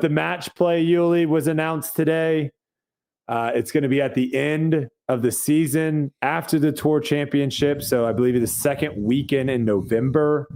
the match play, Yuli, was announced today. It's going to be at the end of the season after the Tour Championship. So I believe it's the second weekend in November.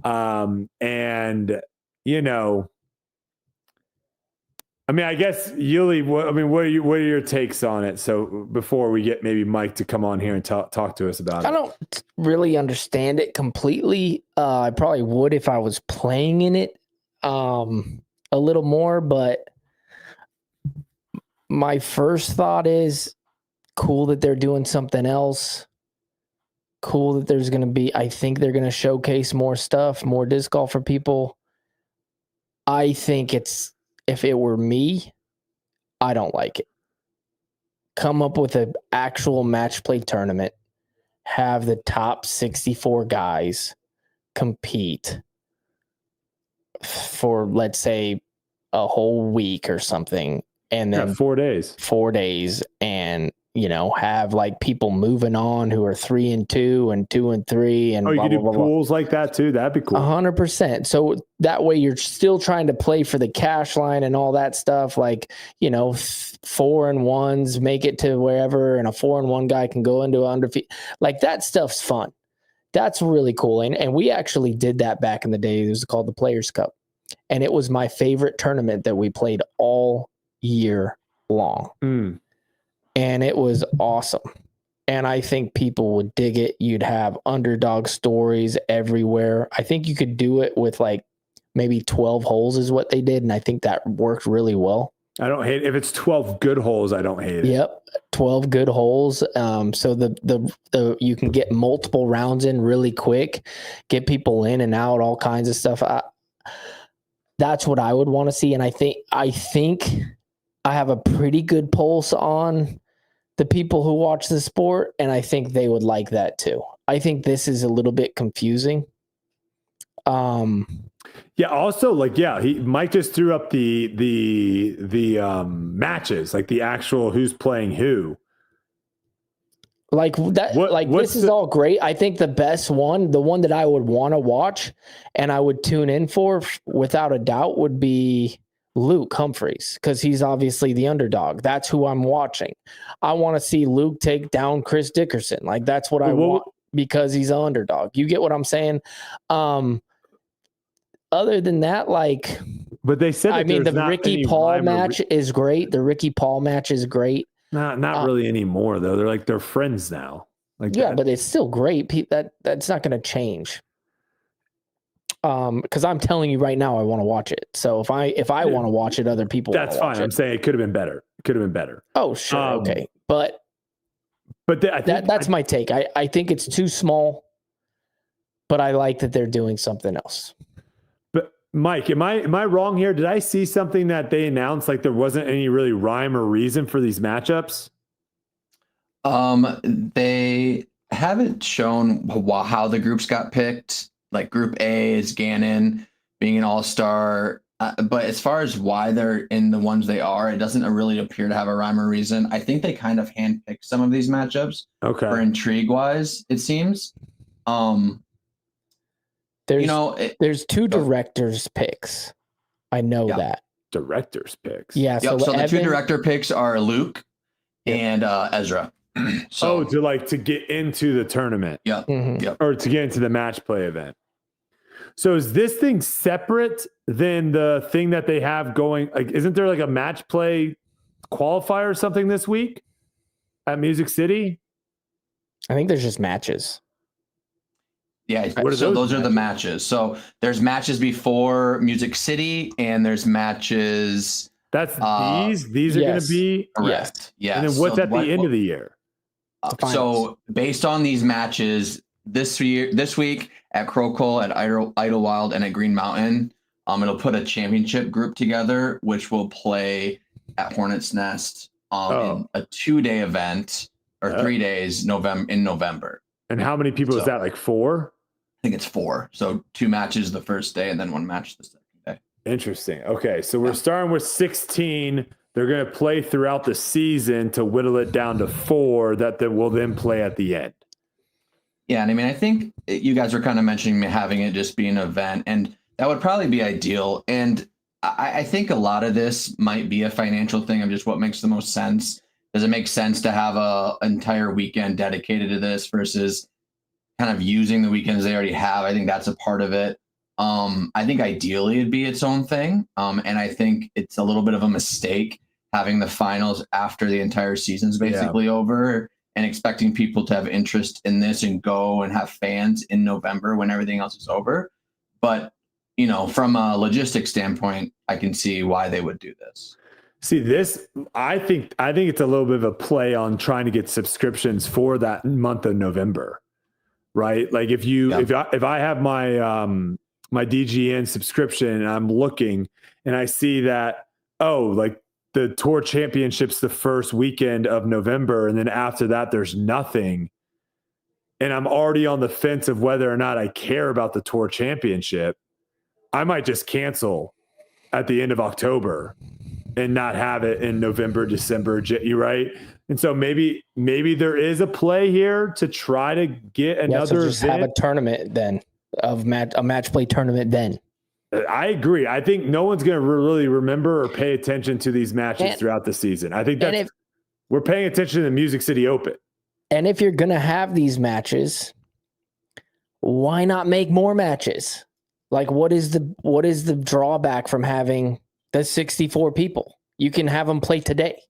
And, you know, I mean, I guess, Yuli, what are your takes on it? So before we get maybe Mike to come on here and talk to us about it. I don't really understand it completely. I probably would if I was playing in it a little more, but my first thought is cool that they're doing something else. Cool that there's going to be, I think they're going to showcase more stuff, more disc golf for people. I think if it were me, I don't like it. Come up with an actual match play tournament, have the top 64 guys compete for, let's say, a whole week or something. And then 4 days, and, you know, have like people moving on who are 3 and 2 and 2 and 3 and you could do pools like that too. That'd be cool. 100%. So that way you're still trying to play for the cash line and all that stuff. Like, you know, 4-and-1s make it to wherever, and a 4-and-1 guy can go into undefeated. Like that stuff's fun. That's really cool. And we actually did that back in the day. It was called the Players Cup, and it was my favorite tournament that we played all year long. And it was awesome. And I think people would dig it. You'd have underdog stories everywhere. I think you could do it with like maybe 12 holes is what they did. And I think that worked really well. I don't hate it. If it's 12 good holes, I don't hate it. Yep. 12 good holes. So the you can get multiple rounds in really quick, get people in and out, all kinds of stuff. That's what I would want to see. And I think I have a pretty good pulse on the people who watch the sport, and I think they would like that too. I think this is a little bit confusing. Yeah. Also, like, Mike just threw up the matches, like the actual who's playing who. Like that. This is all great. I think the best one, the one that I would want to watch and I would tune in for, without a doubt, would be Luke Humphreys, because he's obviously the underdog. That's who I'm watching. I want to see Luke take down Chris Dickerson. Like that's what I want, because he's an underdog. You get what I'm saying? Other than that, like, but they said, the Ricky Paul match is great. The Ricky Paul match is great. Not really anymore though. They're friends now. Like, but it's still great. That's not going to change. Because I'm telling you right now, I want to watch it. So if I want to watch it, other people. That's fine. I'm saying it could have been better. Oh, sure, okay, but that's my take. I think it's too small, but I like that they're doing something else. But Mike, am I wrong here? Did I see something that they announced like there wasn't any really rhyme or reason for these matchups? They haven't shown how the groups got picked. Like Group A is Gannon being an all-star. But as far as why they're in the ones they are, it doesn't really appear to have a rhyme or reason. I think they kind of handpicked some of these matchups for intrigue-wise, it seems. There's 2 directors' picks. I know that. Directors' picks? Yeah. So the 2 director picks are Luke and Ezra. So to get into the tournament. Yeah. Mm-hmm. Or to get into the match play event. So is this thing separate than the thing that they have going? Like, isn't there like a match play qualifier or something this week at Music City? I think there's just matches. Yeah. So those are the matches. So there's matches before Music City, and there's matches. That's these are going to be correct. Yes. And then what's at the end of the year? So based on these matches this week at Crowcole, at Idlewild, and at Green Mountain, it'll put a championship group together, which will play at Hornets Nest in a 2-day event, or 3 days in November. And how many people is that? Like 4? I think it's 4. So 2 matches the first day and then 1 match the second day. Interesting. Okay, so we're starting with 16. They're going to play throughout the season to whittle it down to 4 that they will then play at the end. Yeah, and I mean, I think you guys were kind of mentioning having it just be an event, and that would probably be ideal. And I think a lot of this might be a financial thing of just what makes the most sense. Does it make sense to have an entire weekend dedicated to this versus kind of using the weekends they already have? I think that's a part of it. I think ideally it'd be its own thing. And I think it's a little bit of a mistake having the finals after the entire season's basically over and expecting people to have interest in this and go and have fans in November when everything else is over. But, you know, from a logistics standpoint, I can see why they would do this. See this, I think it's a little bit of a play on trying to get subscriptions for that month of November, right? Like if I have my my DGN subscription and I'm looking and I see that, oh, like the tour championships the first weekend of November, and then after that there's nothing, and I'm already on the fence of whether or not I care about the tour championship, I might just cancel at the end of October and not have it in November, December, you right? And so maybe there is a play here to try to get another so just have a tournament then of a match play tournament then. I agree. I think no one's going to really remember or pay attention to these matches throughout the season. I think we're paying attention to the Music City Open. And if you're going to have these matches, why not make more matches? Like what is the drawback from having the 64 people? You can have them play today.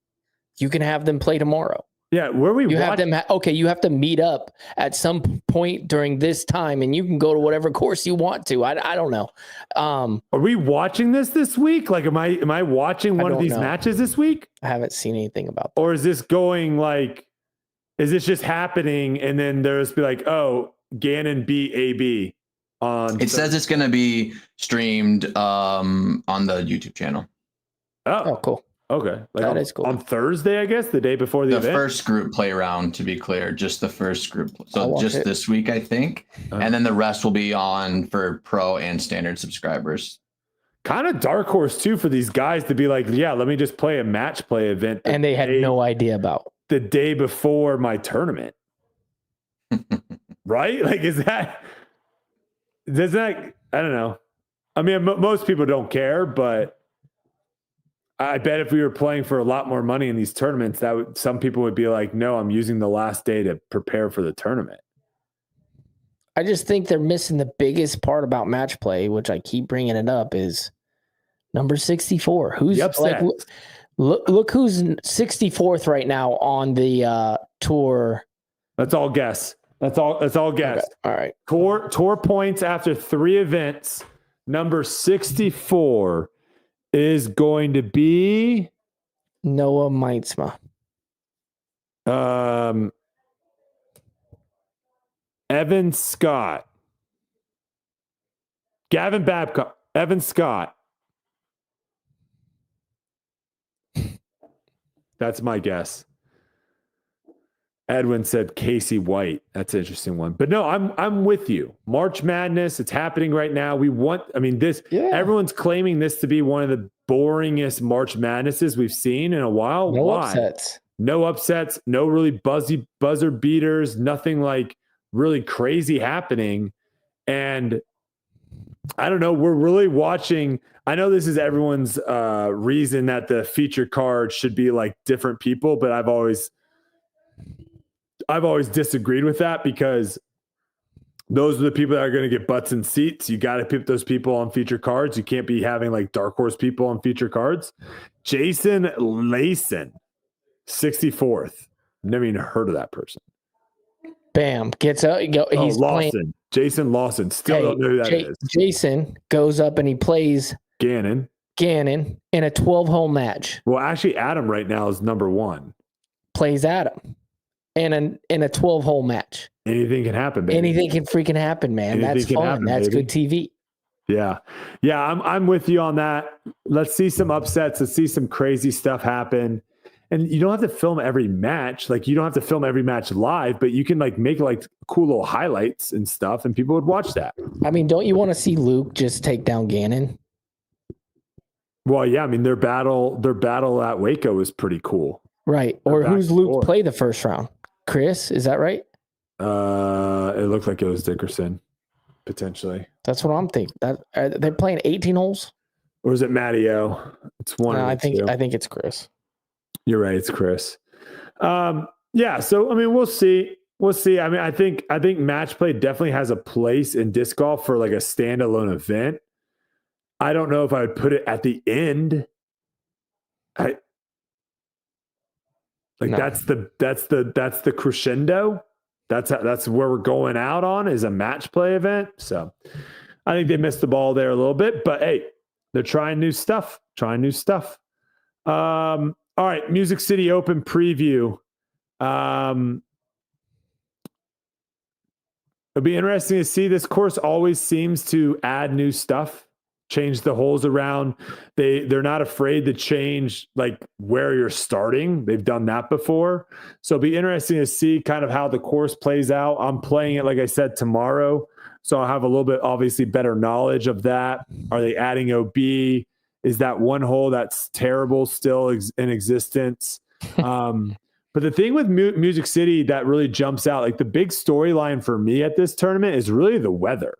You can have them play tomorrow. Yeah, where we you have them. You have to meet up at some point during this time, and you can go to whatever course you want to. I don't know. Are we watching this week? Like, am I watching one of these matches this week? I haven't seen anything about that. Or is this going like? Is this just happening, and then there's be like, oh, Gannon beat AB on? It says it's going to be streamed on the YouTube channel. Oh, cool. Okay, like that is cool. On Thursday, I guess, the day before the event? First group play round, to be clear, just the first group. So just this week, I think, and then the rest will be on for pro and standard subscribers. Kind of dark horse too for these guys to be like, yeah, let me just play a match play event, and they had no idea about the day before my tournament, right? Like, does that? I don't know. I mean, most people don't care, but I bet if we were playing for a lot more money in these tournaments, some people would be like, no, I'm using the last day to prepare for the tournament. I just think they're missing the biggest part about match play, which I keep bringing it up, is number 64. Who's like, look who's 64th right now on the tour. That's all guess. That's all guess. Okay. All right. Tour points after 3 events. Number 64 is going to be Noah Meitzma. Evan Scott. Gavin Babcock. Evan Scott. That's my guess. Edwin said Casey White. That's an interesting one. But no, I'm with you. March Madness, it's happening right now. Everyone's claiming this to be one of the boringest March Madnesses we've seen in a while. No Why? upsets. No upsets, no really buzzer beaters, nothing like really crazy happening. And I don't know, we're really watching. I know this is everyone's reason that the feature card should be like different people, but I've always disagreed with that because those are the people that are going to get butts in seats. You got to pick those people on feature cards. You can't be having like dark horse people on feature cards. Jason Layson, 64th. Never even heard of that person. Bam. Gets up. He's Lawson. playing. Jason Lawson. Still don't know who that is. Jason goes up and he plays Gannon in a 12-hole match. Well, actually, Adam right now is number 1. Plays Adam in a 12-hole match. Anything can happen, baby. Anything can freaking happen, man. That's fun. That's good TV. Yeah. I'm with you on that. Let's see some upsets. Let's see some crazy stuff happen. And you don't have to film every match. Like, you don't have to film every match live, but you can like make like cool little highlights and stuff, and people would watch that. I mean, don't you want to see Luke just take down Gannon? Well, yeah. I mean, their battle at Waco was pretty cool. Right. Or who's Luke play the first round? Chris, is that right? It looked like it was Dickerson, potentially. That's what I'm thinking. They're playing 18 holes. Or is it Matty O? It's one. No, of the two. I think it's Chris. You're right. It's Chris. Yeah. So, I mean, we'll see. We'll see. I mean, I think match play definitely has a place in disc golf for like a standalone event. I don't know if I would put it at the end. That's the crescendo. That's where we're going out on is a match play event. So I think they missed the ball there a little bit, but hey, they're trying new stuff. All right, Music City Open preview. It'll be interesting to see. This course always seems to add new stuff, change the holes around. They're not afraid to change like where you're starting. They've done that before. So it'll be interesting to see kind of how the course plays out. I'm playing it, like I said, tomorrow. So I'll have a little bit, obviously, better knowledge of that. Are they adding OB? Is that one hole that's terrible still in existence? But the thing with Music City that really jumps out, like the big storyline for me at this tournament is really the weather.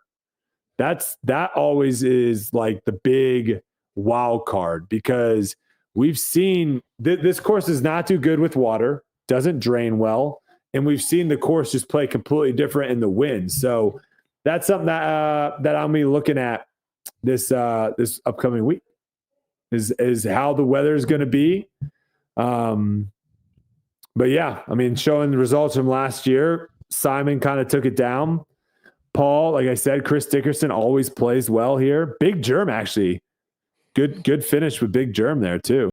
That always is like the big wild card because we've seen this course is not too good with water, doesn't drain well, and we've seen the course just play completely different in the wind. So that's something that that I'll be looking at this upcoming week is how the weather is going to be. But yeah, I mean, showing the results from last year, Simon kind of took it down. Paul, like I said, Chris Dickerson always plays well here. Big Germ, actually. Good finish with Big Germ there, too.